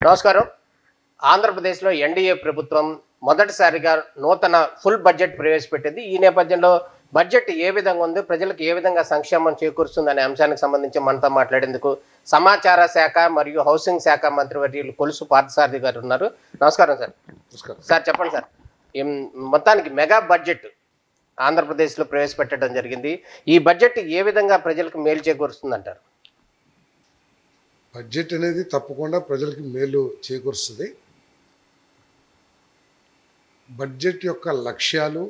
నమస్కారం. ఆంధ్రప్రదేశ్‌లో ఎన్‌డీఏ ప్రభుత్వం మొదటిసారిగా నూతన ఫుల్ బడ్జెట్ ప్రవేశపెట్టింది. ఈ నేపథ్యంలో బడ్జెట్ ఏ విధంగా ఉంది? ప్రజలకు ఏ విధంగా సంక్షేమం చేకూరుస్తుందనే అంశానికి సంబంధించి మనతో మాట్లాడేందుకు సమాచార శాఖ మరియు హౌసింగ్ శాఖ మంత్రివర్యులు కొలుసు పార్థసారథి గారు ఉన్నారు. నమస్కారం సార్. నమస్కారం. సార్ చెప్పండి సార్. ఏం మొత్తానికి మెగా బడ్జెట్ ఆంధ్రప్రదేశ్‌లో ప్రవేశపెట్టడం జరిగింది. ఈ బడ్జెట్ ఏ విధంగా ప్రజలకు మేలు చేకూరుస్తుందంటారు? బడ్జెట్ అనేది తప్పకుండా ప్రజలకి మేలు చేకూరుస్తుంది. బడ్జెట్ యొక్క లక్ష్యాలు,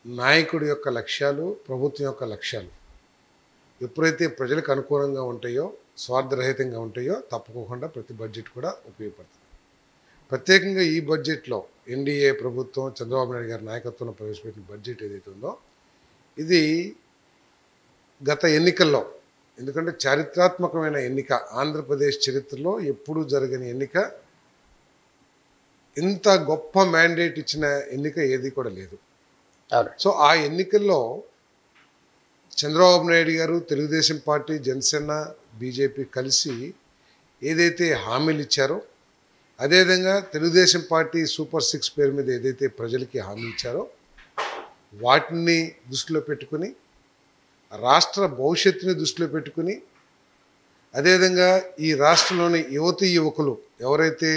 నాయకుడి యొక్క లక్ష్యాలు, ప్రభుత్వం యొక్క లక్ష్యాలు ఎప్పుడైతే ప్రజలకు అనుకూలంగా ఉంటాయో, స్వార్థరహితంగా ఉంటాయో తప్పకుండా ప్రతి బడ్జెట్ కూడా ఉపయోగపడుతుంది. ప్రత్యేకంగా ఈ బడ్జెట్లో ఎన్డీఏ ప్రభుత్వం చంద్రబాబు నాయుడు గారి నాయకత్వంలో ప్రవేశపెట్టిన బడ్జెట్ ఏదైతే ఉందో ఇది గత ఎన్నికల్లో, ఎందుకంటే చారిత్రాత్మకమైన ఎన్నిక, ఆంధ్రప్రదేశ్ చరిత్రలో ఎప్పుడూ జరగని ఎన్నిక, ఇంత గొప్ప మ్యాండేట్ ఇచ్చిన ఎన్నిక ఏది కూడా లేదు. సో ఆ ఎన్నికల్లో చంద్రబాబు నాయుడు గారు, తెలుగుదేశం పార్టీ, జనసేన, బీజేపీ కలిసి ఏదైతే హామీలు ఇచ్చారో, అదేవిధంగా తెలుగుదేశం పార్టీ సూపర్ 6 పేరు మీద ఏదైతే ప్రజలకి హామీ ఇచ్చారో వాటిని దృష్టిలో పెట్టుకుని, రాష్ట్ర భవిష్యత్తుని దృష్టిలో పెట్టుకుని, అదేవిధంగా ఈ రాష్ట్రంలోని యువతీ యువకులు ఎవరైతే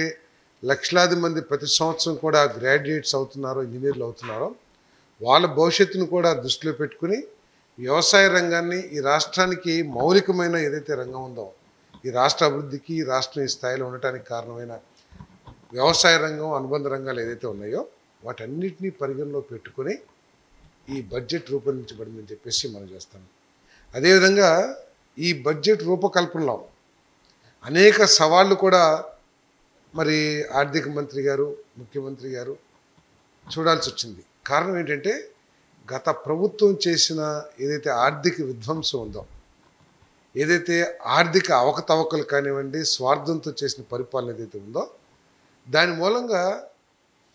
లక్షలాది మంది ప్రతి సంవత్సరం కూడా గ్రాడ్యుయేట్స్ అవుతున్నారో, ఇంజనీర్లు అవుతున్నారో, వాళ్ళ భవిష్యత్తును కూడా దృష్టిలో పెట్టుకుని వ్యవసాయ రంగాన్ని, ఈ రాష్ట్రానికి మౌలికమైన ఏదైతే రంగం ఉందో, ఈ రాష్ట్ర అభివృద్ధికి, ఈ రాష్ట్రం ఈ స్థాయిలో ఉండటానికి కారణమైన వ్యవసాయ రంగం, అనుబంధ రంగాలు ఏదైతే ఉన్నాయో వాటన్నిటినీ పరిగణలో పెట్టుకొని ఈ బడ్జెట్ రూపొందించబడిందని చెప్పేసి మనం చేస్తాం. అదేవిధంగా ఈ బడ్జెట్ రూపకల్పనలో అనేక సవాళ్ళు కూడా మరి ఆర్థిక మంత్రి గారు, ముఖ్యమంత్రి గారు చూడాల్సి వచ్చింది. కారణం ఏంటంటే గత ప్రభుత్వం చేసిన ఏదైతే ఆర్థిక విధ్వంసం ఉందో, ఏదైతే ఆర్థిక అవకతవకలు కానివ్వండి, స్వార్థంతో చేసిన పరిపాలన ఏదైతే ఉందో దాని మూలంగా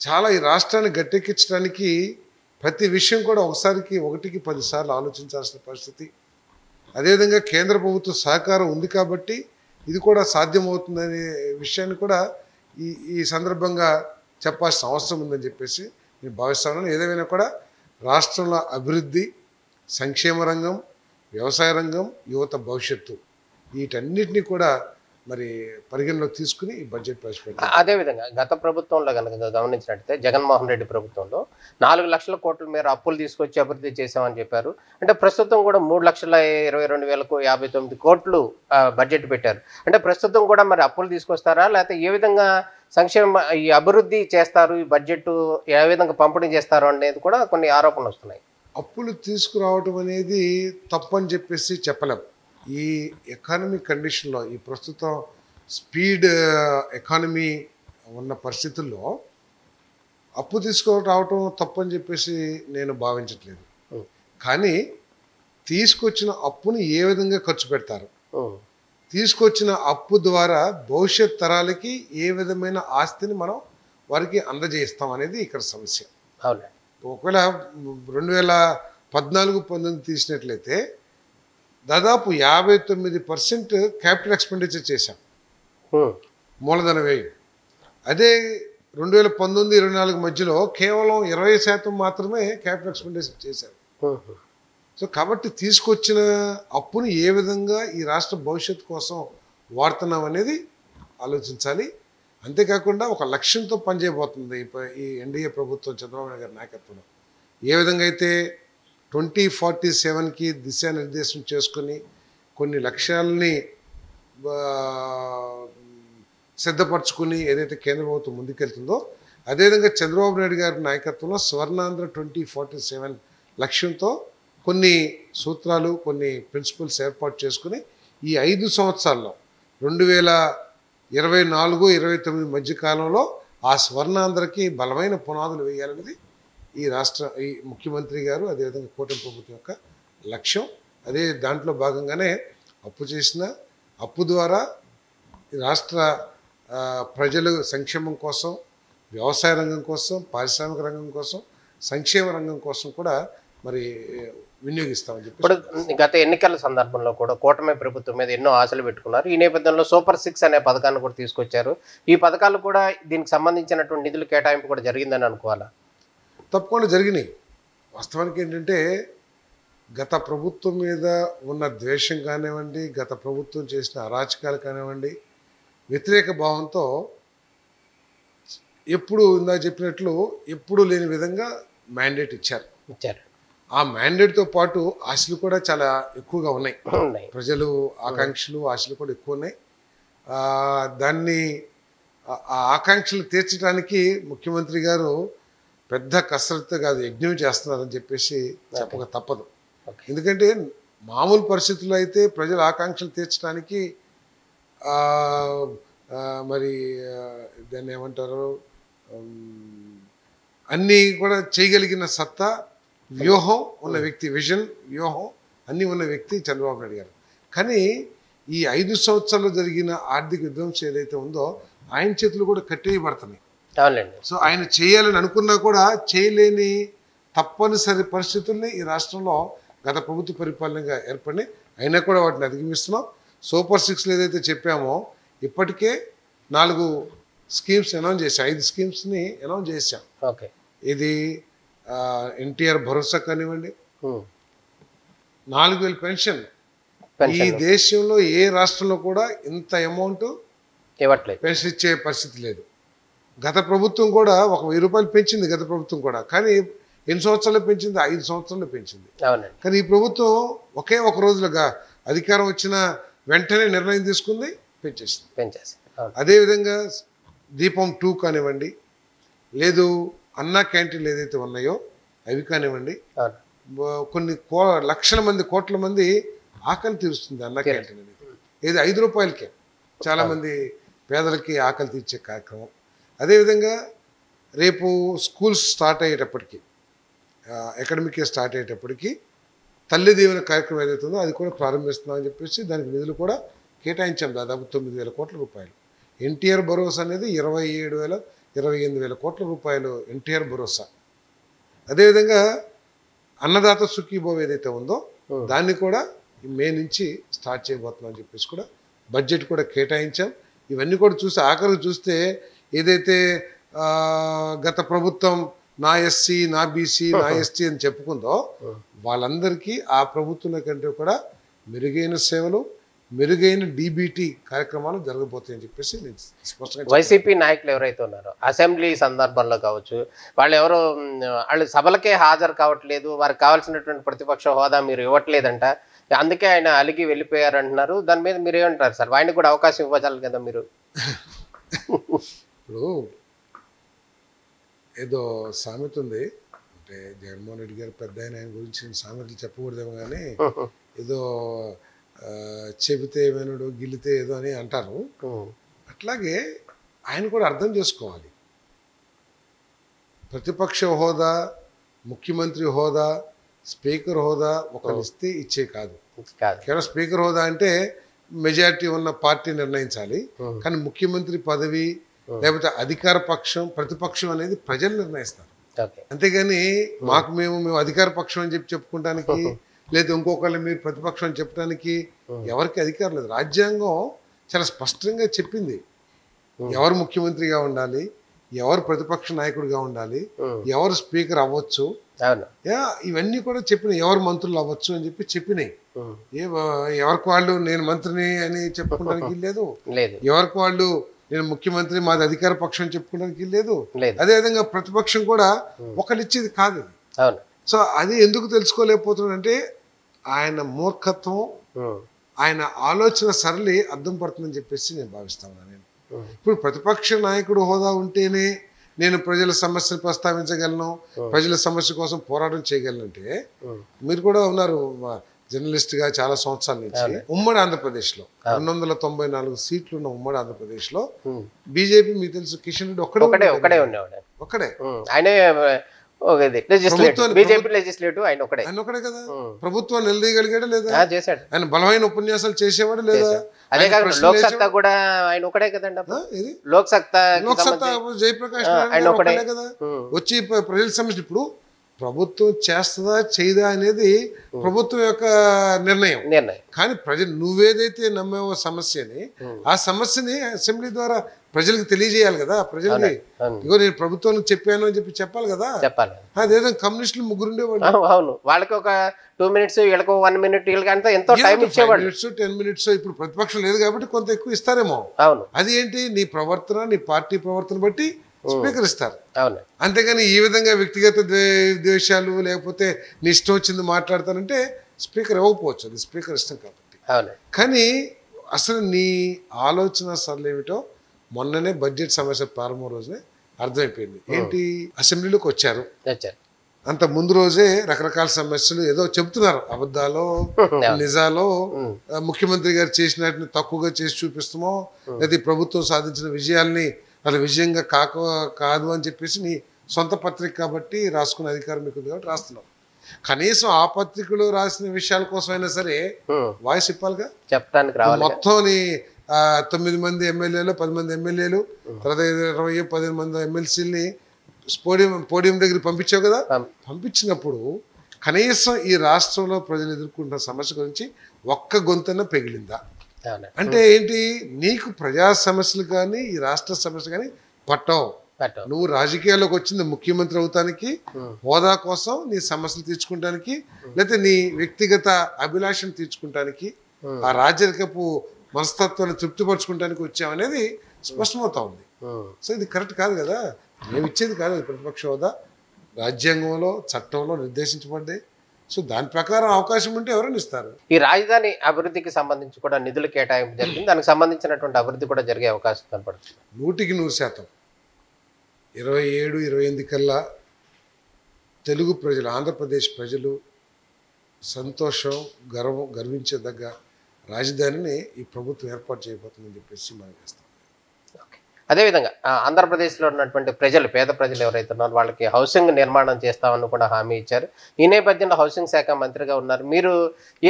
చాలా ఈ రాష్ట్రాన్ని గట్టెక్కించడానికి ప్రతి విషయం కూడా ఒకటికి 10 సార్లు ఆలోచించాల్సిన పరిస్థితి. అదేవిధంగా కేంద్ర ప్రభుత్వ సహకారం ఉంది కాబట్టి ఇది కూడా సాధ్యమవుతుందనే విషయాన్ని కూడా ఈ సందర్భంగా చెప్పాల్సిన అవసరం ఉందని చెప్పేసి నేను భావిస్తాను. ఏదేమైనా కూడా రాష్ట్రంలో అభివృద్ధి, సంక్షేమ రంగం, వ్యవసాయ రంగం, యువత భవిష్యత్తు వీటన్నిటినీ కూడా మరి పరిగణలోకి తీసుకుని ఈ బడ్జెట్ ప్రవేశపెట్టారు. అదేవిధంగా గత ప్రభుత్వంలో కనుక గమనించినట్టయితే జగన్మోహన్ రెడ్డి ప్రభుత్వంలో 4 లక్షల కోట్ల మేర అప్పులు తీసుకొచ్చి అభివృద్ధి చేశామని చెప్పారు. అంటే ప్రస్తుతం కూడా 3,22,059 కోట్లు బడ్జెట్ పెట్టారు. అంటే ప్రస్తుతం కూడా మరి అప్పులు తీసుకొస్తారా, లేకపోతే ఏ విధంగా సంక్షేమ ఈ అభివృద్ధి చేస్తారు, ఈ బడ్జెట్ ఏ విధంగా పంపిణీ చేస్తారు అనేది కూడా కొన్ని ఆరోపణలు వస్తున్నాయి. అప్పులు తీసుకురావడం అనేది తప్పని చెప్పేసి చెప్పలేం. ఈ ఎకానమీ కండిషన్లో, ఈ ప్రస్తుతం స్పీడ్ ఎకానమీ ఉన్న పరిస్థితుల్లో అప్పు తీసుకురావటం తప్పని చెప్పేసి నేను భావించట్లేదు. కానీ తీసుకొచ్చిన అప్పుని ఏ విధంగా ఖర్చు పెడతారు, తీసుకొచ్చిన అప్పు ద్వారా భవిష్యత్ తరాలకి ఏ విధమైన ఆస్తిని మనం వారికి అందజేస్తాం అనేది ఇక్కడ సమస్య. ఒకవేళ 2014-19 తీసినట్లయితే దాదాపు 59% క్యాపిటల్ ఎక్స్పెండిచర్ చేశాం, మూలధన వ్యయం. అదే 2019-24 మధ్యలో కేవలం 20% మాత్రమే క్యాపిటల్ ఎక్స్పెండిచర్ చేశారు. సో కాబట్టి తీసుకొచ్చిన అప్పుని ఏ విధంగా ఈ రాష్ట్ర భవిష్యత్తు కోసం వాడుతున్నాం అనేది ఆలోచించాలి. అంతేకాకుండా ఒక లక్ష్యంతో పనిచేయబోతుంది ఈ ఎన్డీఏ ప్రభుత్వం చంద్రబాబు నాయుడు గారి నాయకత్వంలో. ఏ విధంగా అయితే 2047కి దిశానిర్దేశం చేసుకుని కొన్ని లక్ష్యాలని సిద్ధపరచుకుని ఏదైతే కేంద్ర ప్రభుత్వం ముందుకెళ్తుందో, అదేవిధంగా చంద్రబాబు నాయుడు గారి నాయకత్వంలో స్వర్ణాంధ్ర 2047 లక్ష్యంతో కొన్ని సూత్రాలు, కొన్ని ప్రిన్సిపల్స్ ఏర్పాటు చేసుకుని ఈ 5 సంవత్సరాల్లో 2024-29 మధ్య కాలంలో ఆ స్వర్ణాంధ్రకి బలమైన పునాదులు వేయాలనేది ఈ ముఖ్యమంత్రి గారు, అదేవిధంగా కూటమి ప్రభుత్వం యొక్క లక్ష్యం. అదే దాంట్లో భాగంగానే అప్పు ద్వారా ఈ రాష్ట్ర ప్రజల సంక్షేమం కోసం, వ్యవసాయ రంగం కోసం, పారిశ్రామిక రంగం కోసం, సంక్షేమ రంగం కోసం కూడా మరి వినియోగిస్తామని చెప్పి. ఇప్పుడు గత ఎన్నికల సందర్భంలో కూడా కూటమి ప్రభుత్వం మీద ఎన్నో ఆశలు పెట్టుకున్నారు. ఈ నేపథ్యంలో సూపర్ 6 అనే పథకాన్ని కూడా తీసుకొచ్చారు. ఈ పథకాలు కూడా దీనికి సంబంధించినటువంటి నిధులు కేటాయింపు కూడా జరిగిందని అనుకోవాలా? తప్పకుండా జరిగినాయి. వాస్తవానికి ఏంటంటే గత ప్రభుత్వం మీద ఉన్న ద్వేషం కానివ్వండి, గత ప్రభుత్వం చేసిన అరాచకాలు కానివ్వండి, వ్యతిరేక భావంతో ఎప్పుడు ఇందాక చెప్పినట్లు ఎప్పుడు లేని విధంగా మ్యాండేట్ ఇచ్చారు. ఆ మ్యాండేట్తో పాటు ఆశలు కూడా చాలా ఎక్కువగా ఉన్నాయి. ప్రజలు ఆకాంక్షలు ఆశలు కూడా ఎక్కువ ఉన్నాయి. దాన్ని ఆ ఆకాంక్షలు తీర్చడానికి ముఖ్యమంత్రి గారు పెద్ద కసరత్తు కాదు, యజ్ఞం చేస్తున్నారని చెప్పేసి చెప్పక తప్పదు. ఎందుకంటే మామూలు పరిస్థితుల్లో అయితే ప్రజల ఆకాంక్షలు తీర్చడానికి మరి దాన్ని ఏమంటారు, అన్నీ కూడా చేయగలిగిన సత్తా, వ్యూహం ఉన్న వ్యక్తి, విజన్, వ్యూహం అన్నీ ఉన్న వ్యక్తి చంద్రబాబు నాయుడు గారు. కానీ ఈ 5 సంవత్సరాల్లో జరిగిన ఆర్థిక విధ్వంసం ఏదైతే ఉందో ఆయన చేతులు కూడా కట్టేయబడుతున్నాయి. సో ఆయన చేయాలని అనుకున్నా కూడా చేయలేని తప్పనిసరి పరిస్థితుల్ని ఈ రాష్ట్రంలో గత ప్రభుత్వ పరిపాలనగా ఏర్పడినాయి. అయినా కూడా వాటిని అధిగమిస్తున్నాం. సూపర్ 6లో ఏదైతే చెప్పామో ఇప్పటికే 4 స్కీమ్స్ అనౌన్స్ చేశాం, 5 స్కీమ్స్ని అనౌన్స్ చేశాం. ఇది ఎన్టీఆర్ భరోసా కానివ్వండి, 4000 పెన్షన్. ఈ దేశంలో ఏ రాష్ట్రంలో కూడా ఇంత అమౌంట్ పెన్షన్ ఇచ్చే పరిస్థితి లేదు. గత ప్రభుత్వం కూడా 1000 రూపాయలు పెంచింది గత ప్రభుత్వం కూడా, కానీ ఎన్ని సంవత్సరాలు పెంచింది? 5 సంవత్సరాలు పెంచింది. కానీ ఈ ప్రభుత్వం ఒకే ఒక రోజులుగా అధికారం వచ్చిన వెంటనే నిర్ణయం తీసుకుంది, పెంచేసి. అదేవిధంగా దీపం 2 కానివ్వండి, లేదు అన్నా క్యాంటీన్లు ఏదైతే ఉన్నాయో అవి కానివ్వండి, కొన్ని లక్షల మంది, కోట్ల మంది ఆకలి తీరుస్తుంది అన్నా క్యాంటీన్ అనేది. ఏది 5 రూపాయలకే చాలామంది పేదలకి ఆకలి తీర్చే కార్యక్రమం. అదేవిధంగా రేపు స్కూల్స్ స్టార్ట్ అయ్యేటప్పటికి, అకాడమిక్ ఇయర్ స్టార్ట్ అయ్యేటప్పటికి తల్లి దీవెన కార్యక్రమం ఏదైతే ఉందో అది కూడా ప్రారంభిస్తున్నామని చెప్పేసి దానికి నిధులు కూడా కేటాయించాం, దాదాపు 9,000 కోట్ల రూపాయలు. ఎన్టీఆర్ భరోసా అనేది 28,000 కోట్ల రూపాయలు ఎన్టీఆర్ భరోసా. అదేవిధంగా అన్నదాత సుఖీభవ ఏదైతే ఉందో దాన్ని కూడా మే నుంచి స్టార్ట్ చేయబోతున్నామని చెప్పేసి కూడా బడ్జెట్ కూడా కేటాయించాం. ఇవన్నీ కూడా ఆఖరికి చూస్తే ఏదైతే గత ప్రభుత్వం నా ఎస్సీ, నా బీసీ, నా ఎస్టీ అని చెప్పుకుందో వాళ్ళందరికీ ఆ ప్రభుత్వం కంటే కూడా మెరుగైన సేవలు, మెరుగైన డీబీటీ కార్యక్రమాలు జరగబోతాయని చెప్పేసి నేను స్పష్టంగా. వైసీపీ నాయకులు ఎవరైతే ఉన్నారో అసెంబ్లీ సందర్భంలో కావచ్చు, వాళ్ళు సభలకే హాజరు కావట్లేదు, వారికి కావాల్సినటువంటి ప్రతిపక్ష హోదా మీరు ఇవ్వట్లేదంట, అందుకే ఆయన అలిగి వెళ్ళిపోయారు అంటున్నారు. దాని మీద మీరు ఏమంటారు సార్? ఆయనకు కూడా అవకాశం ఇవ్వాలి కదా మీరు? ఇప్పుడు ఏదో సామెత ఉంది, అంటే జగన్మోహన్ రెడ్డి గారు పెద్ద ఆయన గురించి సామెతలు చెప్పకూడదేమో కానీ ఏదో చెబితే వినడు, గిల్లితే ఏదో అని అంటారు. అట్లాగే ఆయన కూడా అర్థం చేసుకోవాలి, ప్రతిపక్ష హోదా, ముఖ్యమంత్రి హోదా, స్పీకర్ హోదా ఒకరు ఇస్తే ఇచ్చే కాదు. కేవలం స్పీకర్ హోదా అంటే మెజారిటీ ఉన్న పార్టీ నిర్ణయించాలి, కానీ ముఖ్యమంత్రి పదవి లేకపోతే అధికార పక్షం, ప్రతిపక్షం అనేది ప్రజలు నిర్ణయిస్తారు. అంతేగాని మేము అధికార పక్షం అని చెప్పుకోవడానికి, లేదా ఇంకొకళ్ళు మీరు ప్రతిపక్షం అని చెప్పడానికి ఎవరికి అధికారం లేదు. రాజ్యాంగం చాలా స్పష్టంగా చెప్పింది ఎవరు ముఖ్యమంత్రిగా ఉండాలి, ఎవరు ప్రతిపక్ష నాయకుడిగా ఉండాలి, ఎవరు స్పీకర్ అవ్వచ్చు, ఇవన్నీ కూడా చెప్పినాయి. ఎవరు మంత్రులు అవ్వచ్చు అని చెప్పినాయి. ఎవరికి వాళ్ళు నేను మంత్రిని అని చెప్పుకోవడానికి లేదు, ఎవరికి వాళ్ళు నేను ముఖ్యమంత్రి మాది అధికార పక్షం చెప్పుకోవడానికి లేదు. అదేవిధంగా ప్రతిపక్షం కూడా ఒకళ్ళు ఇచ్చేది కాదు. సో అది ఎందుకు తెలుసుకోలేకపోతున్నాడంటే ఆయన మూర్ఖత్వం, ఆయన ఆలోచన సరళి అర్థం పడుతుందని చెప్పేసి నేను భావిస్తాను. నేను ఇప్పుడు ప్రతిపక్ష నాయకుడు హోదా ఉంటేనే నేను ప్రజల సమస్యలు ప్రస్తావించగలను, ప్రజల సమస్య కోసం పోరాటం చేయగలనంటే, మీరు కూడా ఉన్నారు జర్నలిస్ట్గా చాలా సంవత్సరాల నుంచి. ఉమ్మడి ఆంధ్రప్రదేశ్లో 294 సీట్లు ఉన్న ఉమ్మడి ఆంధ్రప్రదేశ్లో బీజేపీ మీకు తెలుసు కిషన్ రెడ్డి ఒక్కడే. ఆయన ఒకడే కదా ప్రభుత్వం నిలదీయగలిగాడా లేదా? ఆయన బలమైన ఉపన్యాసాలు చేసేవాడు లేదా? లోక్ సత్తా జయప్రకాష్ కదా వచ్చి ప్రజల సమస్యలు. ఇప్పుడు ప్రభుత్వం చేస్తుందా చేయదా అనేది ప్రభుత్వం యొక్క నిర్ణయం. కానీ ప్రజలు నువ్వేదైతే నమ్మేవో సమస్యని, ఆ సమస్యని అసెంబ్లీ ద్వారా ప్రజలకు తెలియజేయాలి కదా. ప్రజలకి ఇగో నేను ప్రభుత్వానికి చెప్పాను అని చెప్పాలి కదా. అదేదో కమ్యూనిస్టులు ముగ్గురు ఉండేవాళ్ళు. అవును, వాళ్ళకి ఒక 2 minutes, వీళ్ళకి 1 minute, వీళ్ళకి అంతా ఎంతో టైం ఇచ్చేవాళ్ళు. 5 minutes 10 minutes. ఇప్పుడు ప్రతిపక్షం లేదు కాబట్టి కొంత ఎక్కువ ఇస్తారేమో. అవును, అది ఏంటి నీ ప్రవర్తన, నీ పార్టీ ప్రవర్తన బట్టి స్పీకర్ ఇస్తారు. అవును, అంతేగాని ఈ విధంగా వ్యక్తిగత ద్వేషాలు లేకపోతే నీ ఇష్టం వచ్చింది మాట్లాడతానంటే స్పీకర్ ఇవ్వకపోవచ్చు. అది స్పీకర్ ఇష్టం కాబట్టి. అవును, కానీ అసలు నీ ఆలోచన సరళేమిటో మొన్ననే బడ్జెట్ సమస్య ప్రారంభం రోజునే అర్థమైపోయింది. ఏంటి, అసెంబ్లీలోకి వచ్చారు, అంత ముందు రోజే రకరకాల సమస్యలు ఏదో చెబుతున్నారు, అబద్ధాలో నిజాలో, ముఖ్యమంత్రి గారు చేసినట్టు తక్కువగా చేసి చూపిస్తామో, లేదా ప్రభుత్వం సాధించిన విజయాల్ని అది విజయంగా కాదు అని చెప్పేసి నీ సొంత పత్రిక కాబట్టి రాసుకునే అధికారం మీకు ఉంది కాబట్టి రాస్తున్నాం. కనీసం ఆ పత్రికలో రాసిన విషయాల కోసమైనా సరే వాయిస్ ఇప్పాలిగా. చెప్పడానికి మొత్తం 9 మంది ఎమ్మెల్యేలు, 10 మంది ఎమ్మెల్యేలు, తర్వాత 20-15 మంది ఎమ్మెల్సీలని పోడియం దగ్గర పంపించావు కదా. పంపించినప్పుడు కనీసం ఈ రాష్ట్రంలో ప్రజలు ఎదుర్కొంటున్న సమస్య గురించి ఒక్క గొంతున పెగిలిందా? అంటే ఏంటి, నీకు ప్రజా సమస్యలు కానీ ఈ రాష్ట్ర సమస్యలు కానీ పట్టవు. నువ్వు రాజకీయాల్లోకి వచ్చింది ముఖ్యమంత్రి అవుతానికి, హోదా కోసం, నీ సమస్యలు తీర్చుకుంటానికి, లేకపోతే నీ వ్యక్తిగత అభిలాషను తీర్చుకుంటానికి, ఆ రాజకీయపు మనస్తత్వాన్ని తృప్తిపరచుకుంటానికి వచ్చామనేది స్పష్టమవుతా ఉంది. సో ఇది కరెక్ట్ కాదు కదా. మేము ఇచ్చేది కాదు అది ప్రతిపక్ష హోదా, రాజ్యాంగంలో చట్టంలో నిర్దేశించబడ్డాయి. సో దాని ప్రకారం అవకాశం ఉంటే ఎవరైనా ఇస్తారు. ఈ రాజధాని అభివృద్ధికి సంబంధించి కూడా నిధులు కేటాయింపు జరిగింది, దానికి సంబంధించినటువంటి అభివృద్ధి కూడా జరిగే అవకాశం కనపడుతుంది. 100% 27-28 కల్లా తెలుగు ప్రజలు, ఆంధ్రప్రదేశ్ ప్రజలు సంతోషం, గర్వించదగ్గ రాజధానిని ఈ ప్రభుత్వం ఏర్పాటు చేయబోతుందని చెప్పేసి మనం చేస్తాం. అదేవిధంగా ఆంధ్రప్రదేశ్లో ఉన్నటువంటి ప్రజలు, పేద ప్రజలు ఎవరైతే ఉన్నారో వాళ్ళకి హౌసింగ్ నిర్మాణం చేస్తామని కూడా హామీ ఇచ్చారు. ఈ నేపథ్యంలో హౌసింగ్ శాఖ మంత్రిగా ఉన్నారు, మీరు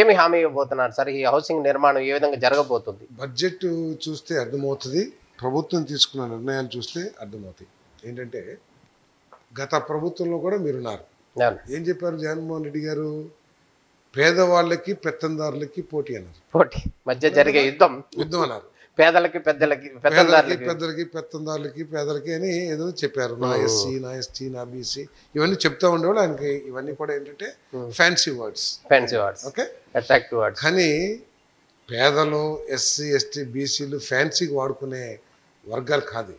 ఏమి హామీ ఇవ్వబోతున్నారు సార్? ఈ హౌసింగ్ నిర్మాణం ఏ విధంగా జరగబోతుంది? బడ్జెట్ చూస్తే అర్థమవుతుంది, ప్రభుత్వం తీసుకున్న నిర్ణయాలు చూస్తే అర్థమవుతాయి. ఏంటంటే గత ప్రభుత్వంలో కూడా మీరున్నారు. ఏం చెప్పారు జగన్మోహన్ రెడ్డి గారు? పేదవాళ్ళకి పెత్తందారులకి పోటీ అన్నారు. పోటీ మధ్య జరిగే యుద్ధం అన్నారు. పేదలకి పెద్దలకి, పెద్దలకి పెత్తందారులకి, పేదలకి అని ఏదో చెప్పారు. నా ఎస్సీ, నా ఎస్టీ, నా బీసీ ఇవన్నీ చెప్తా ఉండేవాళ్ళు. ఆయనకి ఇవన్నీ కూడా ఏంటంటే fancy words. Okay, attractive words. కానీ పేదలు, ఎస్సీ, ఎస్టీ, బీసీలు ఫ్యాన్సీకి వాడుకునే వర్గాలు కాదు.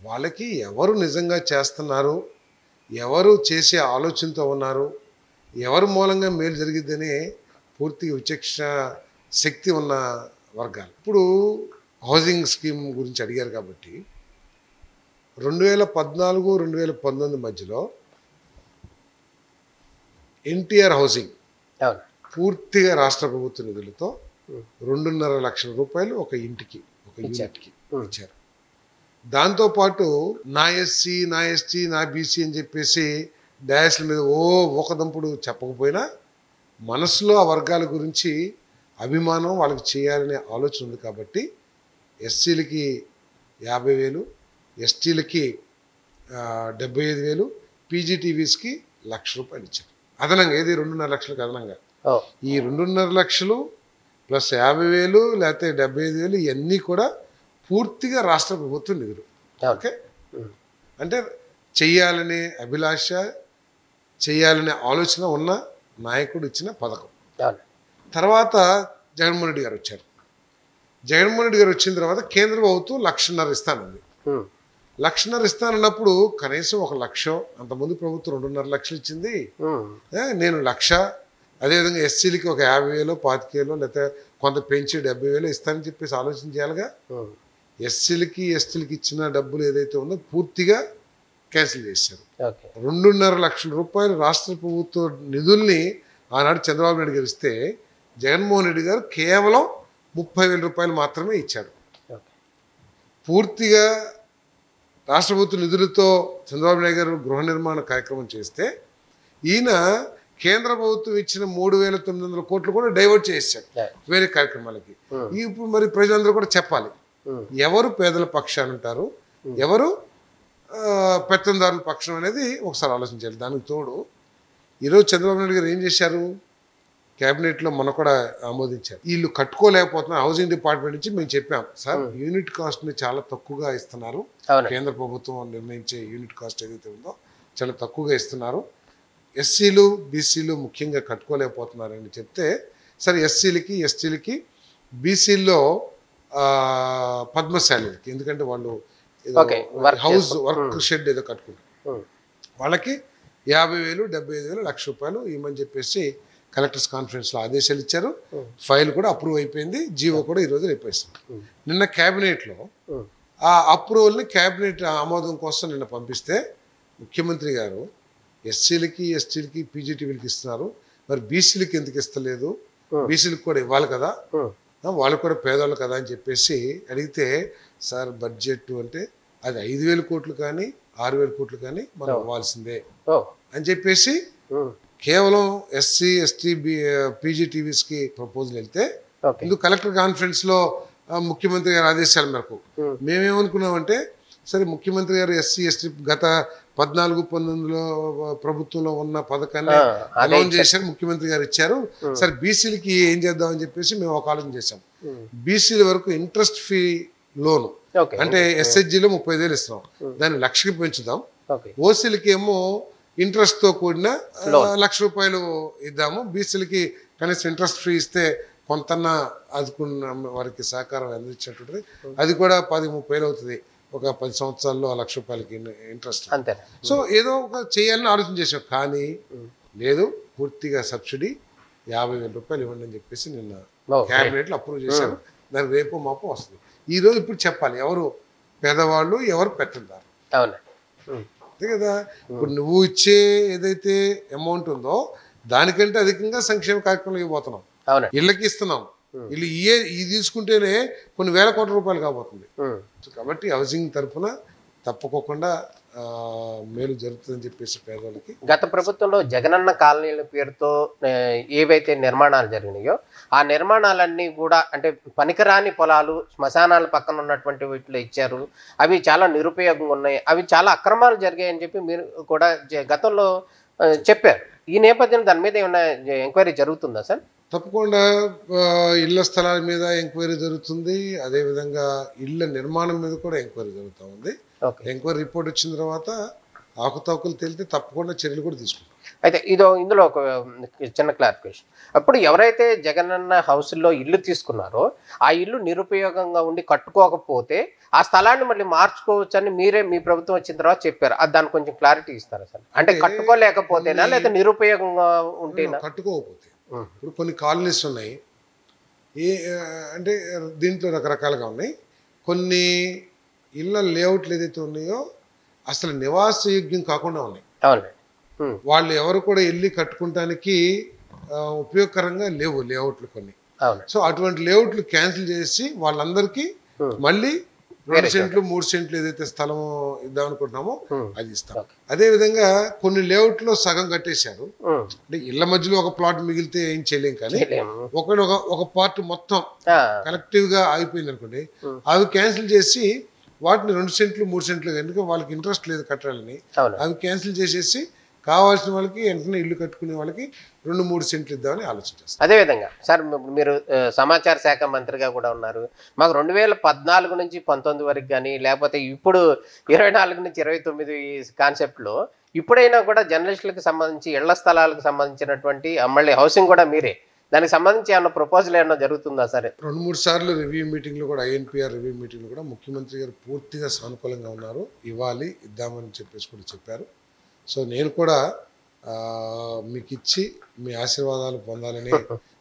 వాళ్ళకి ఎవరు నిజంగా చేస్తున్నారు, ఎవరు చేసే ఆలోచనతో ఉన్నారు, ఎవరి మూలంగా మేలు జరిగిద్దని పూర్తిగా విచక్ష శక్తి ఉన్న వర్గాలు. ఇప్పుడు హౌసింగ్ స్కీమ్ గురించి అడిగారు కాబట్టి 2014-2019 మధ్యలో ఎన్టీఆర్ హౌసింగ్ పూర్తిగా రాష్ట్ర ప్రభుత్వ నిధులతో 2.5 లక్షల రూపాయలు ఒక యూనిట్కి ఇచ్చారు. దాంతోపాటు నా ఎస్సీ, నా ఎస్టీ, నా బీసీ అని చెప్పేసి డాయస్ల మీద ఒకదంపుడు చెప్పకపోయినా మనసులో ఆ వర్గాల గురించి అభిమానం, వాళ్ళకి చేయాలనే ఆలోచన ఉంది కాబట్టి ఎస్సీలకి 50,000, ఎస్టీలకి 75,000, పీజీటీవీస్కి 1,00,000 రూపాయలు ఇచ్చారు అదనంగా. ఏది 2.5 లక్షలకు అదనంగా. ఈ 2.5 లక్షలు ప్లస్ 50,000 లేకపోతే 75,000 ఇవన్నీ కూడా పూర్తిగా రాష్ట్ర ప్రభుత్వం నిధులు. ఓకే, అంటే చెయ్యాలనే అభిలాష, చేయాలనే ఆలోచన ఉన్న నాయకుడు ఇచ్చిన పథకం. తర్వాత జగన్మోహన్ రెడ్డి గారు వచ్చారు. జగన్మోహన్ రెడ్డి గారు వచ్చిన తర్వాత కేంద్ర ప్రభుత్వం 1,50,000 ఇస్తానండి. 1,50,000 ఇస్తానన్నప్పుడు కనీసం 1,00,000, అంతకుముందు ప్రభుత్వం 2.5 లక్షలు ఇచ్చింది, నేను 1,00,000, అదేవిధంగా ఎస్సీలకి ఒక 50,000, 25,000 లేకపోతే కొంత పెంచి 70,000 ఇస్తానని చెప్పేసి ఆలోచన చేయాలిగా. ఎస్సీలకి, ఎస్టీలకి ఇచ్చిన డబ్బులు ఏదైతే ఉందో పూర్తిగా క్యాన్సిల్ చేశారు. 2.5 లక్షల రూపాయలు రాష్ట్ర ప్రభుత్వ నిధుల్ని ఆనాడు చంద్రబాబు నాయుడు గారు ఇస్తే జగన్మోహన్ రెడ్డి గారు కేవలం 30,000 రూపాయలు మాత్రమే ఇచ్చాడు. పూర్తిగా రాష్ట్ర ప్రభుత్వ నిధులతో చంద్రబాబు నాయుడు గారు గృహ నిర్మాణ కార్యక్రమం చేస్తే ఈయన కేంద్ర ప్రభుత్వం ఇచ్చిన 3,900 కోట్లు కూడా డైవర్ట్ చేశాడు వేరే కార్యక్రమాలకి. ఇప్పుడు మరి ప్రజలందరూ కూడా చెప్పాలి, ఎవరు పేదల పక్షాన ఉంటారు, ఎవరు పెత్తందారుల పక్షం అనేది ఒకసారి ఆలోచించాలి. దానికి తోడు ఈరోజు చంద్రబాబు నాయుడు గారు ఏం చేశారు, క్యాబినెట్లో మొన్న కూడా ఆమోదించారు. వీళ్ళు కట్టుకోలేకపోతున్నారు. హౌసింగ్ డిపార్ట్మెంట్ నుంచి మేము చెప్పాం, సార్ యూనిట్ కాస్ట్ని చాలా తక్కువగా ఇస్తున్నారు, కేంద్ర ప్రభుత్వం నిర్ణయించే యూనిట్ కాస్ట్ ఏదైతే ఉందో చాలా తక్కువగా ఇస్తున్నారు, ఎస్సీలు బీసీలు ముఖ్యంగా కట్టుకోలేకపోతున్నారని చెప్తే, సరే ఎస్సీలకి ఎస్టీలకి బీసీల్లో పద్మశాలికి, ఎందుకంటే వాళ్ళు హౌస్ వర్క్ షెడ్ ఏదో కట్టుకుంటారు, వాళ్ళకి 50,000 75,000 ₹1,00,000 ఇవ్వమని చెప్పేసి కలెక్టర్స్ కాన్ఫరెన్స్లో ఆదేశాలు ఇచ్చారు. ఫైల్ కూడా అప్రూవ్ అయిపోయింది, జీవో కూడా ఈరోజు రేపేస్తుంది. నిన్న క్యాబినెట్లో ఆ అప్రూవల్ని క్యాబినెట్ ఆమోదం కోసం నిన్న పంపిస్తే ముఖ్యమంత్రి గారు ఎస్సీలకి ఎస్టీలకి పీజీటీవీలకి ఇస్తున్నారు, మరి బీసీలకి ఎందుకు ఇస్తలేదు, బీసీలకు కూడా ఇవ్వాలి కదా, వాళ్ళు కూడా పేదవాళ్ళు కదా అని చెప్పేసి అడిగితే, సార్ బడ్జెట్ అంటే అది 5,000 కోట్లు కానీ 6,000 కోట్లు కానీ మనం ఇవ్వాల్సిందే అని చెప్పేసి కేవలం ఎస్సీ ఎస్టీ పీజీటీవీస్కి ప్రపోజల్ వెళ్తే, ఇందుకు కలెక్టర్ కాన్ఫరెన్స్లో ముఖ్యమంత్రి గారి ఆదేశాల మేరకు మేమేమనుకున్నామంటే, సరే ముఖ్యమంత్రి గారు ఎస్సీ ఎస్టీ గత 14-19లో ప్రభుత్వంలో ఉన్న పథకాన్ని అనౌన్స్ చేశారు, ముఖ్యమంత్రి గారు ఇచ్చారు, సరే బీసీలకి ఏం చేద్దామని చెప్పేసి మేము ఒక ఆలోచన చేశాం. బీసీల వరకు ఇంట్రెస్ట్ ఫ్రీ లోను అంటే ఎస్హెచ్జిలో 30,000 ఇస్తున్నాం, దాన్ని 1,00,000కి పెంచుదాం, ఓసీలకి ఏమో ఇంట్రెస్ట్తో కూడిన ₹1,00,000 ఇద్దాము, బీసీలకి కనీసం ఇంట్రెస్ట్ ఫ్రీ ఇస్తే కొంతన్నా ఆదుకున్న వారికి సహకారం అందించినట్టు, అది కూడా 10-30 అవుతుంది, ఒక 10 సంవత్సరాల్లో ₹1,00,000కి ఇంట్రెస్ట్. సో ఏదో ఒక చేయాలని ఆలోచన చేసాం, కానీ లేదు, పూర్తిగా సబ్సిడీ ₹50,000 ఇవ్వండి అని చెప్పేసి నిన్న క్యాబినెట్లో అప్రూవ్ చేశారు. దానికి రేపు మాపు వస్తుంది. ఈరోజు ఇప్పుడు చెప్పాలి ఎవరు పేదవాళ్ళు ఎవరు పెట్టిందారు, అంతే కదా. ఇప్పుడు నువ్వు ఇచ్చే ఏదైతే అమౌంట్ ఉందో దానికంటే అధికంగా సంక్షేమ కార్యక్రమాలు ఇవ్వబోతున్నాం, ఇళ్ళకి ఇస్తున్నాం, వీళ్ళు ఇది తీసుకుంటేనే కొన్ని వేల కోట్ల రూపాయలు కాబోతుంది. కాబట్టి హౌసింగ్ తరఫున తప్పకోకుండా మేలు జరుగుతుందని చెప్పేసి పేదవాళ్ళకి. గత ప్రభుత్వంలో జగనన్న కాలనీల పేరుతో ఏవైతే నిర్మాణాలు జరిగినాయో ఆ నిర్మాణాలన్నీ కూడా అంటే పనికిరాని పొలాలు శ్మశానాల పక్కన ఉన్నటువంటి వీటిలో ఇచ్చారు, అవి చాలా నిరుపయోగంగా ఉన్నాయి, అవి చాలా అక్రమాలు జరిగాయని చెప్పి మీరు కూడా గతంలో చెప్పారు. ఈ నేపథ్యంలో దాని మీద ఏమైనా ఎంక్వైరీ జరుగుతుందా సార్? తప్పకుండా ఇళ్ల స్థలాల మీద ఎంక్వైరీ జరుగుతుంది, అదేవిధంగా ఇళ్ల నిర్మాణం మీద కూడా ఎంక్వైరీ జరుగుతూ ఉంది. ఎంక్వైరీ రిపోర్ట్ వచ్చిన తర్వాత ఆకుతవకలు తేలితే తప్పకుండా చర్యలు కూడా తీసుకుంటాం. అయితే ఇందులో ఒక చిన్న క్లారిఫికేషన్, అప్పుడు ఎవరైతే జగనన్న హౌస్లో ఇల్లు తీసుకున్నారో ఆ ఇల్లు నిరుపయోగంగా ఉండి కట్టుకోకపోతే ఆ స్థలాన్ని మళ్ళీ మార్చుకోవచ్చని మీరే మీ ప్రభుత్వం వచ్చిన తర్వాత చెప్పారు, అది దానికి కొంచెం క్లారిటీ ఇస్తారా సార్? అంటే కట్టుకోలేకపోతేనా లేదా నిరుపయోగంగా ఉంటేనా? కట్టుకోకపోతే ఇప్పుడు కొన్ని కాలనీస్ ఉన్నాయి, అంటే దీంట్లో రకరకాలుగా ఉన్నాయి. కొన్ని ఇళ్ళ లేఅవుట్లు ఏదైతే ఉన్నాయో అసలు నివాసయోగ్యం కాకుండా ఉన్నాయి, వాళ్ళు ఎవరు కూడా వెళ్ళి కట్టుకుంటానికి ఉపయోగకరంగా లేవు లేఅవుట్లు కొన్ని. సో అటువంటి లేఅవుట్లు క్యాన్సిల్ చేసి వాళ్ళందరికీ మళ్ళీ 2 సెంట్లు 3 సెంట్లు ఏదైతే స్థలం ఇద్దాం అనుకుంటున్నామో అది ఇస్తాం. అదే విధంగా కొన్ని లేఅవుట్లో సగం కట్టేశారు, అంటే ఇళ్ల మధ్యలో ఒక ప్లాట్ మిగిలితే ఏం చేయలేం, కానీ ఒక పార్ట్ మొత్తం కలెక్టివ్ గా ఆగిపోయింది అనుకోండి, అవి క్యాన్సిల్ చేసి వాటిని 2 సెంట్లు 3 సెంట్లు, ఎందుకంటే వాళ్ళకి ఇంట్రెస్ట్ లేదు కట్టాలని, అవి క్యాన్సిల్ చేసేసి కావాల్సిన వాళ్ళకి వెంటనే ఇల్లు కట్టుకునే వాళ్ళకి 2-3 సెంట్లు ఇద్దామని ఆలోచించారు. అదేవిధంగా సార్ మీరు సమాచార శాఖ మంత్రిగా కూడా ఉన్నారు, మాకు 2014 నుంచి 19 వరకు కానీ లేకపోతే ఇప్పుడు 24 నుంచి 29 కాన్సెప్ట్లో ఇప్పుడైనా కూడా జర్నలిస్టులకు సంబంధించి ఇళ్ల స్థలాలకు సంబంధించినటువంటి మళ్ళీ హౌసింగ్ కూడా మీరే, దానికి సంబంధించి ఏమన్నా ప్రపోజల్ ఏమన్నా జరుగుతుందా సరే? 2-3 సార్లు రివ్యూ మీటింగ్లు కూడా ఐఎన్పిఆర్ రివ్యూ మీటింగ్లు కూడా ముఖ్యమంత్రి గారు పూర్తిగా సానుకూలంగా ఉన్నారు, ఇవ్వాలి ఇద్దామని చెప్పేసి కూడా చెప్పారు. సో నేను కూడా మీకు ఇచ్చి మీ ఆశీర్వాదాలు పొందాలని,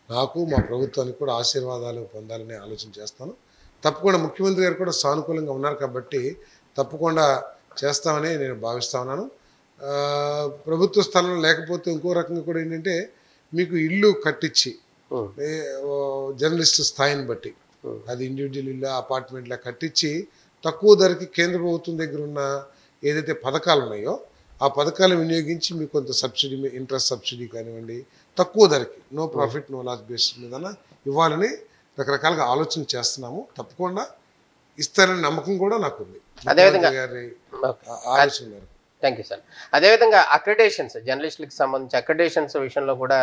నాకు మా ప్రభుత్వానికి కూడా ఆశీర్వాదాలు పొందాలని ఆలోచన చేస్తాను. తప్పకుండా ముఖ్యమంత్రి గారు కూడా సానుకూలంగా ఉన్నారు కాబట్టి తప్పకుండా చేస్తామని నేను భావిస్తా ఉన్నాను. ప్రభుత్వ స్థలం లేకపోతే ఇంకో రకంగా కూడా ఏంటంటే, మీకు ఇల్లు కట్టించి జర్నలిస్ట్ స్థాయిని బట్టి అది ఇండివిజువల్ ఇల్లు అపార్ట్మెంట్లా కట్టించి తక్కువ ధరకి కేంద్ర ప్రభుత్వం దగ్గర ఉన్న ఏదైతే పథకాలు ఉన్నాయో ఆ పథకాలను వినియోగించి మీకు కొంత సబ్సిడీ, ఇంట్రెస్ట్ సబ్సిడీ కానివ్వండి, తక్కువ ధరకి no profit no loss basis మీద ఇవ్వాలని రకరకాలుగా ఆలోచన చేస్తున్నాము. తప్పకుండా ఇస్తారనే నమ్మకం కూడా నాకుంది. అదేవిధంగా గారి ఆలోచన మేరకు. Thank you sir. అదేవిధంగా అక్రిడేషన్స్, జర్నలిస్టులకు సంబంధించి అక్రిడేషన్స్ విషయంలో కూడా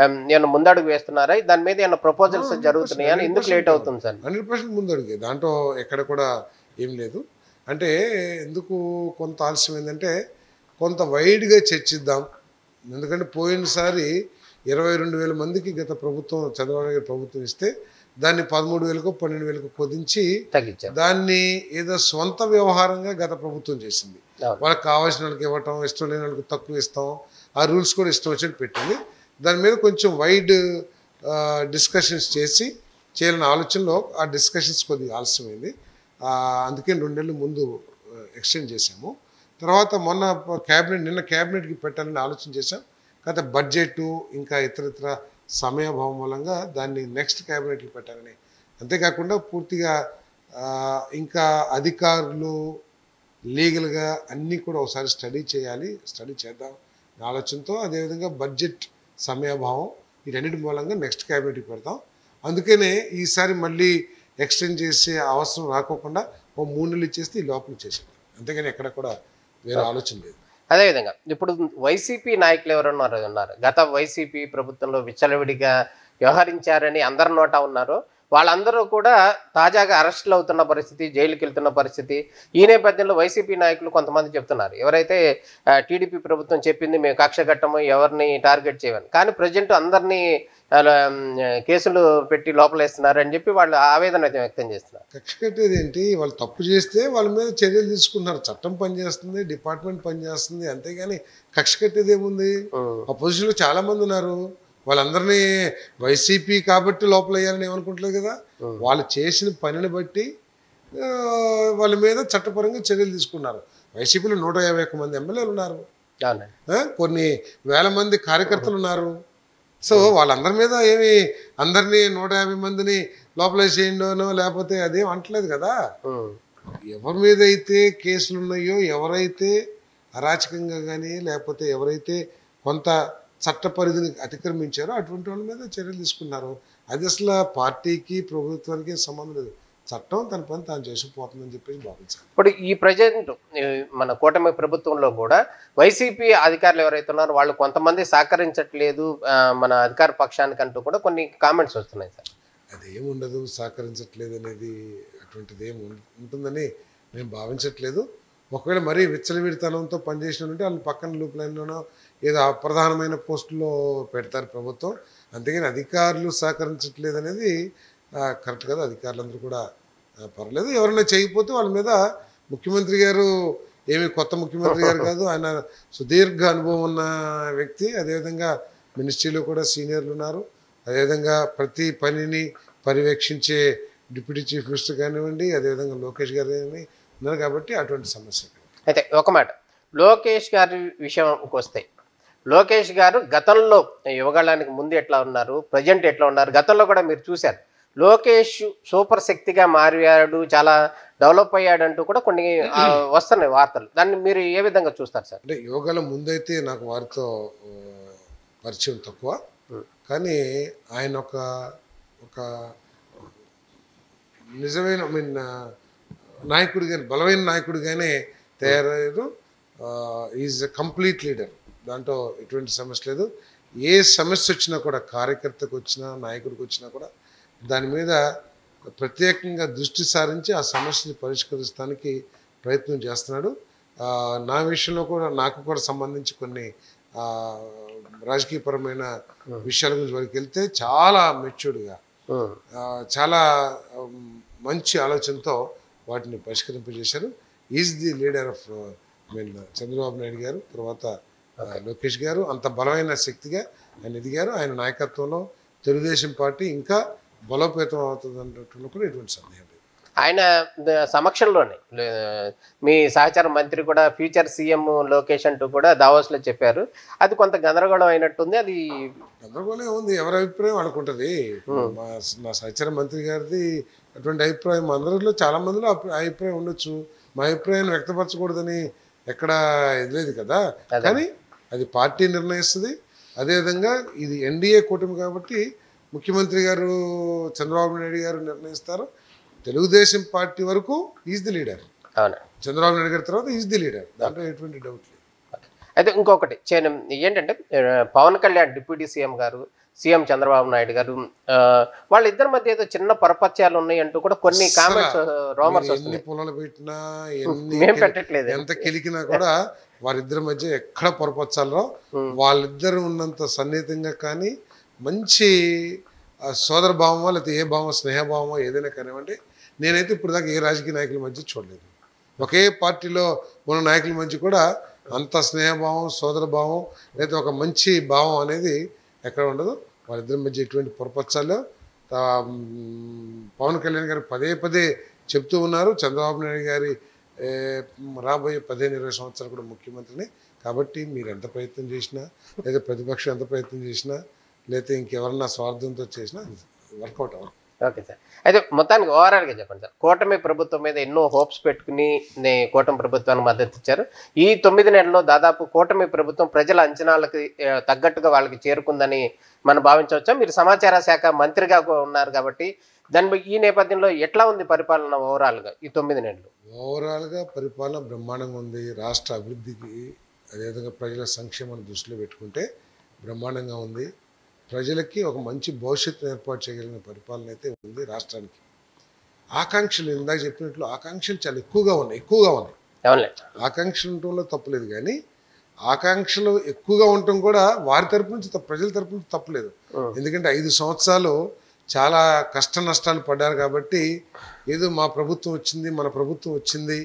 ఏమైనా ముందడుగు వేస్తున్నారా? దాని మీద ఏమైనా ప్రపోజల్స్ జరుగుతున్నాయా? ఎందుకు లేట్ అవుతుంది సార్? 100% ముందడుగే, దాంట్లో ఎక్కడ కూడా ఏం లేదు. అంటే ఎందుకు కొంత ఆలస్యం ఏంటంటే కొంత వైడ్గా చర్చిద్దాం. ఎందుకంటే పోయినసారి 22,000 మందికి గత ప్రభుత్వం, చంద్రబాబు గారి ప్రభుత్వం ఇస్తే దాన్ని 13,000కో 12,000కో కుదించి తగ్గించారు. దాన్ని ఏదో స్వంత వ్యవహారంగా గత ప్రభుత్వం చేసింది. వాళ్ళకి కావాల్సిన వాళ్ళకి ఇవ్వటం, ఇష్టం లేని వాళ్ళకి తక్కువ ఇస్తాం, ఆ రూల్స్ కూడా ఇష్టం వచ్చినట్టు పెట్టింది. దాని మీద కొంచెం వైడ్ డిస్కషన్స్ చేయాలన్న ఆలోచనలో ఆ డిస్కషన్స్ కొద్దిగా ఆలస్యమైంది. అందుకే 2 నెలల ముందు ఎక్స్టెండ్ చేసాము. తర్వాత నిన్న క్యాబినెట్కి పెట్టాలని ఆలోచన చేశాం. కాకపోతే బడ్జెట్ ఇంకా ఇతరత్ర సమయాభావం మూలంగా దాన్ని నెక్స్ట్ క్యాబినెట్కి పెట్టాలని. అంతేకాకుండా పూర్తిగా ఇంకా అధికారులు లీగల్గా అన్నీ కూడా ఒకసారి స్టడీ చేద్దాం ఆలోచనతో, అదేవిధంగా బడ్జెట్ సమయాభావం వీటన్నిటి మూలంగా నెక్స్ట్ క్యాబినెట్కి పెడతాం. అందుకనే ఈసారి మళ్ళీ ఎక్స్టెండ్ చేసే అవసరం రాకోకుండా 3 నెలలు ఇచ్చేస్తే ఈ లోపల చేసాం. అంతేగాని ఎక్కడ కూడా వేరే ఆలోచన లేదు. అదేవిధంగా ఇప్పుడు వైసీపీ నాయకులు ఎవరున్నారు గత వైసీపీ ప్రభుత్వంలో విచ్చలవిడిగా వ్యవహరించారని అందరి నోట ఉన్నారు. వాళ్ళందరూ కూడా తాజాగా అరెస్టులు అవుతున్న పరిస్థితి, జైలుకి వెళ్తున్న పరిస్థితి. ఈ నేపథ్యంలో వైసీపీ నాయకులు కొంతమంది చెప్తున్నారు, ఎవరైతే టీడీపీ ప్రభుత్వం చెప్పింది మేము కక్ష కట్టము, ఎవరిని టార్గెట్ చేయమని, కానీ ప్రజెంట్ అందరినీ కేసులు పెట్టి లోపలేస్తున్నారు అని చెప్పి వాళ్ళు ఆవేదన అయితే వ్యక్తం చేస్తున్నారు. కక్ష కట్టేది ఏంటి? వాళ్ళు తప్పు చేస్తే వాళ్ళ మీద చర్యలు తీసుకున్నారు. చట్టం పనిచేస్తుంది, డిపార్ట్మెంట్ పనిచేస్తుంది. అంతేగాని కక్ష కట్టేది ఏముంది? అపోజిషన్లో చాలా మంది ఉన్నారు. వాళ్ళందరినీ వైసీపీ కాబట్టి లోపల వేయాలని ఏమనుకుంటలేదు కదా. వాళ్ళు చేసిన పనిని బట్టి వాళ్ళ మీద చట్టపరంగా చర్యలు తీసుకున్నారు. వైసీపీలో 151 మంది ఎమ్మెల్యేలు ఉన్నారు, కొన్ని వేల మంది కార్యకర్తలు ఉన్నారు. సో వాళ్ళందరి మీద ఏమి అందరినీ 150 మందిని లోపల చేయండినో లేకపోతే అదేం అంటలేదు కదా. ఎవరి మీద అయితే కేసులు ఉన్నాయో, ఎవరైతే అరాచకంగా కానీ లేకపోతే ఎవరైతే కొంత చట్ట పరిధిని అతిక్రమించారో అటువంటి వాళ్ళ మీద చర్యలు తీసుకున్నారు. అది అసలు పార్టీకి ప్రభుత్వానికి సంబంధం లేదు. చట్టం తన పని తాను చేసిపోతుందని చెప్పేసి భావించాలి. ఇప్పుడు ఈ ప్రజెంట్ మన కూటమి ప్రభుత్వంలో కూడా వైసీపీ అధికారులు ఎవరైతే ఉన్నారో వాళ్ళు కొంతమంది సహకరించట్లేదు మన అధికార పక్షానికి అంటూ కూడా కొన్ని కామెంట్స్ వస్తున్నాయి సార్. అదేముండదు, సహకరించట్లేదు అనేది అటువంటిది ఏమి ఉంటుందని నేను భావించట్లేదు. ఒకవేళ మరీ విచ్చలవిడితనంతో పనిచేసినంటే వాళ్ళు పక్కన లూప్ లైన్లోనో ఏదో అప్రధానమైన పోస్టుల్లో పెడతారు ప్రభుత్వం. అంతేగాని అధికారులు సహకరించట్లేదు అనేది కరెక్ట్ కదా. అధికారులందరూ కూడా పర్లేదు, ఎవరైనా చేయకపోతే వాళ్ళ మీద ముఖ్యమంత్రి గారు ఏమి కొత్త ముఖ్యమంత్రి గారు కాదు, ఆయన సుదీర్ఘ అనుభవం ఉన్న వ్యక్తి. అదేవిధంగా మినిస్ట్రీలో కూడా సీనియర్లు ఉన్నారు. అదేవిధంగా ప్రతి పనిని పర్యవేక్షించే డిప్యూటీ చీఫ్ మినిస్టర్ కానివ్వండి, అదేవిధంగా లోకేష్ గారు ఉన్నారు. కాబట్టి అటువంటి సమస్య. అయితే ఒక మాట లోకేష్ గారి విషయంకి వస్తే, లోకేష్ గారు గతంలో యువగాళానికి ముందు ఎట్లా ఉన్నారు, ప్రజెంట్ ఎట్లా ఉన్నారు, గతంలో కూడా మీరు చూశారు. లోకేష్ సూపర్ శక్తిగా మారాడు, చాలా డెవలప్ అయ్యాడంటూ కూడా కొన్ని వస్తున్నాయి వార్తలు. దాన్ని మీరు ఏ విధంగా చూస్తారు సార్? అంటే యువగాళం ముందైతే నాకు వారితో పరిచయం తక్కువ, కానీ ఆయన ఒక నిజమైన నాయకుడిగానే, బలమైన నాయకుడిగానే తయారయ్యారు. ఈజ్ ఎ కంప్లీట్ లీడర్, దాంట్లో ఎటువంటి సమస్య లేదు. ఏ సమస్య వచ్చినా కూడా, కార్యకర్తకు వచ్చినా నాయకుడికి వచ్చినా కూడా దాని మీద ప్రత్యేకంగా దృష్టి సారించి ఆ సమస్యని పరిష్కరించడానికి ప్రయత్నం చేస్తున్నాడు. నా విషయంలో కూడా నాకు కూడా సంబంధించి కొన్ని రాజకీయపరమైన విషయాల గురించి వరకు వెళ్తే చాలా మెచ్యూర్డ్గా, చాలా మంచి ఆలోచనతో వాటిని పరిష్కరింపజేశారు. Is the leader of Chandrababu Naidu garu, తర్వాత లోకేష్ గారు. అంత బలమైన శక్తిగా ఆయన ఎదిగారు. ఆయన నాయకత్వంలో తెలుగుదేశం పార్టీ ఇంకా బలోపేతం అవుతుంది అన్నట్లు కూడా ఎటువంటి సందేహం లేదు. ఆయన సమక్షంలోనే మీ సహచార మంత్రి కూడా ఫ్యూచర్ సీఎం లోకేష్ అంటూ కూడా దావోస్లో చెప్పారు. అది కొంత గందరగోళం అయినట్టుంది. అది గందరగోళం ఉంది, ఎవరి అభిప్రాయం అనుకుంటుంది. మా సహచార మంత్రి గారిది అటువంటి అభిప్రాయం అందరిలో చాలా మందిలో అభిప్రాయం ఉండొచ్చు. మా అభిప్రాయాన్ని వ్యక్తపరచకూడదని ఎక్కడ ఎదిలేదు కదా. కానీ అది పార్టీ నిర్ణయిస్తుంది. అదేవిధంగా ఇది ఎన్డీఏ కూటమి కాబట్టి ముఖ్యమంత్రి గారు చంద్రబాబు నాయుడు గారు నిర్ణయిస్తారు. తెలుగుదేశం పార్టీ వరకు ఈజ్ ది లీడర్. అవును. చంద్రబాబు నాయుడు గారి తర్వాత ఈజ్ ది లీడర్, దాంట్లో ఎటువంటి డౌట్ లేదు. అయితే ఇంకొకటి ఏంటంటే పవన్ కళ్యాణ్ డిప్యూటీ సీఎం గారు, సీఎం చంద్రబాబు నాయుడు గారు వాళ్ళిద్దరి మధ్య ఏదో చిన్న పరపత్యాలు ఉన్నాయి అంటూ కూడా కొన్ని కామెంట్స్ రోమర్స్ ఎన్ని వస్తున్నాయి. పొలాలు పెట్టినా మేము పెట్టట్లేదు. ఎంత కెలికినా కూడా వారిద్దరి మధ్య ఎక్కడ పొరపచ్చాలో వాళ్ళిద్దరు ఉన్నంత సన్నిహితంగా కానీ మంచి సోదర భావమో లేకపోతే ఏ భావం స్నేహభావమో ఏదైనా కానివ్వండి, నేనైతే ఇప్పుడు దాకా ఏ రాజకీయ నాయకుల మధ్య చూడలేదు. ఒకే పార్టీలో ఉన్న నాయకుల మధ్య కూడా అంత స్నేహభావం సోదర భావం లేదా ఒక మంచి భావం అనేది ఎక్కడ ఉండదు. వాళ్ళిద్దరి మధ్య ఎటువంటి పొరపచ్చాలో పవన్ కళ్యాణ్ గారు పదే పదే చెప్తూ ఉన్నారు. చంద్రబాబు నాయుడు గారి రాబోయే 15-20 సంవత్సరాలు కూడా ముఖ్యమంత్రిని. కాబట్టి మీరు ఎంత ప్రయత్నం చేసినా లేదా ప్రతిపక్షం ఎంత ప్రయత్నం చేసినా లేకపోతే ఇంకెవరన్నా స్వార్థంతో చేసినా వర్కౌట్ అవ్వదు. Okay sir. అయితే మొత్తానికి ఓవరాల్గా చెప్పండి సార్, కూటమి ప్రభుత్వం మీద ఎన్నో హోప్స్ పెట్టుకుని కూటమి ప్రభుత్వానికి మద్దతు ఇచ్చారు. ఈ 9 నెలల్లో దాదాపు కూటమి ప్రభుత్వం ప్రజల అంచనాలకు తగ్గట్టుగా వాళ్ళకి చేరుకుందని మనం భావించవచ్చా? మీరు సమాచార శాఖ మంత్రిగా ఉన్నారు కాబట్టి ఈ నేపథ్యంలో ఎట్లా ఉంది పరిపాలన ఓవరాల్గా ఈ 9 నెలలు? ఓవరాల్గా పరిపాలన బ్రహ్మాండంగా ఉంది. రాష్ట్ర అభివృద్ధికి అదేవిధంగా ప్రజల సంక్షేమాన్ని దృష్టిలో పెట్టుకుంటే బ్రహ్మాండంగా ఉంది. ప్రజలకి ఒక మంచి భవిష్యత్తును ఏర్పాటు చేయగలిగిన పరిపాలన అయితే ఉంది రాష్ట్రానికి. ఆకాంక్షలు ఇందాక చెప్పినట్లు ఆకాంక్షలు చాలా ఎక్కువగా ఉన్నాయి. ఆకాంక్షలు ఉండటంలో తప్పులేదు, కానీ ఆకాంక్షలు ఎక్కువగా ఉండటం కూడా వారి తరపు నుంచి ప్రజల తరపు నుంచి తప్పులేదు. ఎందుకంటే 5 సంవత్సరాలు చాలా కష్ట నష్టాలు పడ్డారు కాబట్టి ఏదో మా ప్రభుత్వం వచ్చింది మన ప్రభుత్వం వచ్చింది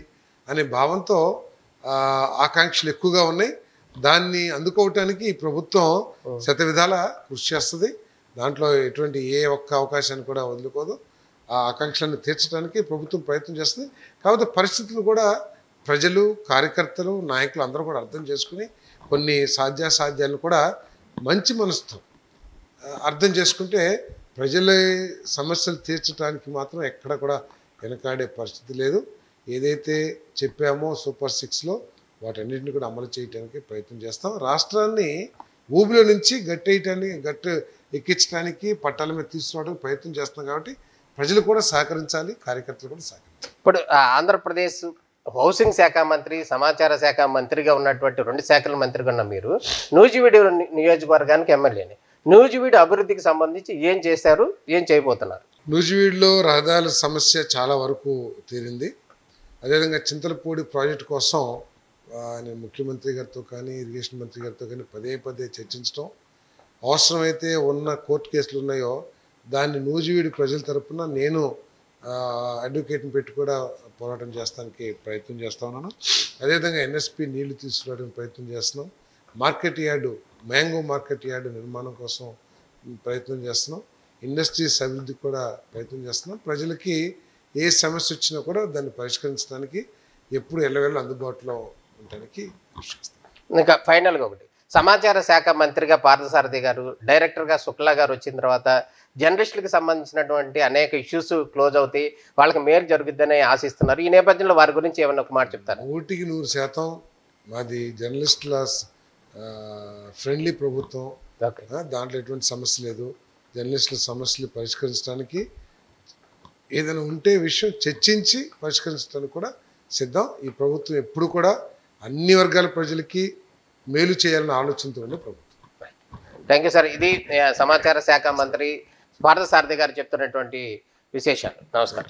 అనే భావంతో ఆకాంక్షలు ఎక్కువగా ఉన్నాయి. దాన్ని అందుకోవటానికి ఈ ప్రభుత్వం శతవిధాల కృషి చేస్తుంది. దాంట్లో ఎటువంటి ఏ ఒక్క అవకాశాన్ని కూడా వదులుకోదు. ఆ ఆకాంక్షలను తీర్చడానికి ప్రభుత్వం ప్రయత్నం చేస్తుంది. కాకపోతే పరిస్థితులు కూడా ప్రజలు కార్యకర్తలు నాయకులు అందరూ కూడా అర్థం చేసుకుని కొన్ని సాధ్యాసాధ్యాలను కూడా మంచి మనసుతో అర్థం చేసుకుంటే ప్రజల సమస్యలు తీర్చడానికి మాత్రం ఎక్కడ కూడా వెనకాడే పరిస్థితి లేదు. ఏదైతే చెప్పామో సూపర్ 6లో వాటన్నిటిని కూడా అమలు చేయడానికి ప్రయత్నం చేస్తాం. రాష్ట్రాన్ని ఊబిలో నుంచి గట్టు ఎక్కించడానికి పట్టాల మీద తీసుకురావడానికి ప్రయత్నం చేస్తున్నాం. కాబట్టి ప్రజలు కూడా సహకరించాలి, కార్యకర్తలు కూడా సహకరించాలి. ఇప్పుడు ఆంధ్రప్రదేశ్ హౌసింగ్ శాఖ మంత్రి, సమాచార శాఖ మంత్రిగా ఉన్నటువంటి 2 శాఖల మంత్రిగా ఉన్న మీరు నూజివీడు నియోజకవర్గానికి ఎమ్మెల్యేని. నూజివీడు అభివృద్ధికి సంబంధించి ఏం చేశారు, ఏం చేయబోతున్నారు? నూజివీడులో రహదారుల సమస్య చాలా వరకు తీరింది. అదేవిధంగా చింతలపూడి ప్రాజెక్టు కోసం నేను ముఖ్యమంత్రి గారితో కానీ ఇరిగేషన్ మంత్రి గారితో కానీ పదే చర్చించడం, అవసరమైతే ఉన్న కోర్టు కేసులు ఉన్నాయో దాన్ని నూజివీడు ప్రజల తరపున నేను అడ్వకేట్ని పెట్టి కూడా పోరాటం చేస్తానికి ప్రయత్నం చేస్తూ ఉన్నాను. అదేవిధంగా ఎన్ఎస్పి నీళ్లు తీసుకురావడానికి ప్రయత్నం చేస్తున్నాం. Market yard mango market yard నిర్మాణం కోసం ప్రయత్నం చేస్తున్నాం. ఇండస్ట్రీస్ అభివృద్ధికి కూడా ప్రయత్నం చేస్తున్నాం. ప్రజలకి ఏ సమస్య వచ్చినా కూడా దాన్ని పరిష్కరించడానికి ఎప్పుడు ఎల్లవేళ అందుబాటులో ఉండడానికి కృషి చేస్తాం. ఇంకా ఫైనల్గా ఒకటి, సమాచార శాఖ మంత్రిగా పార్థసారథి గారు, డైరెక్టర్గా శుక్లా గారు వచ్చిన తర్వాత జర్నలిస్టులకు సంబంధించినటువంటి అనేక ఇష్యూస్ క్లోజ్ అవుతాయి, వాళ్ళకి మేలు జరుగుద్దని ఆశిస్తున్నారు. ఈ నేపథ్యంలో వారి గురించి ఏమన్నా ఒక మాట చెప్తారు? 100% మాది జర్నలిస్టుల ఫ్రెండ్లీ ప్రభుత్వం. దాంట్లో ఎటువంటి సమస్య లేదు. జర్నలిస్టుల సమస్యలు పరిష్కరించడానికి ఏదైనా ఉంటే విషయం చర్చించి పరిష్కరించడానికి కూడా సిద్ధం. ఈ ప్రభుత్వం ఎప్పుడు కూడా అన్ని వర్గాల ప్రజలకి మేలు చేయాలన్న ఆలోచనతో ఉండే ప్రభుత్వం. Thank you sir. ఇది సమాచార శాఖ మంత్రి పార్థసారథి గారు చెప్తున్నటువంటి విశేషాలు. నమస్కారం.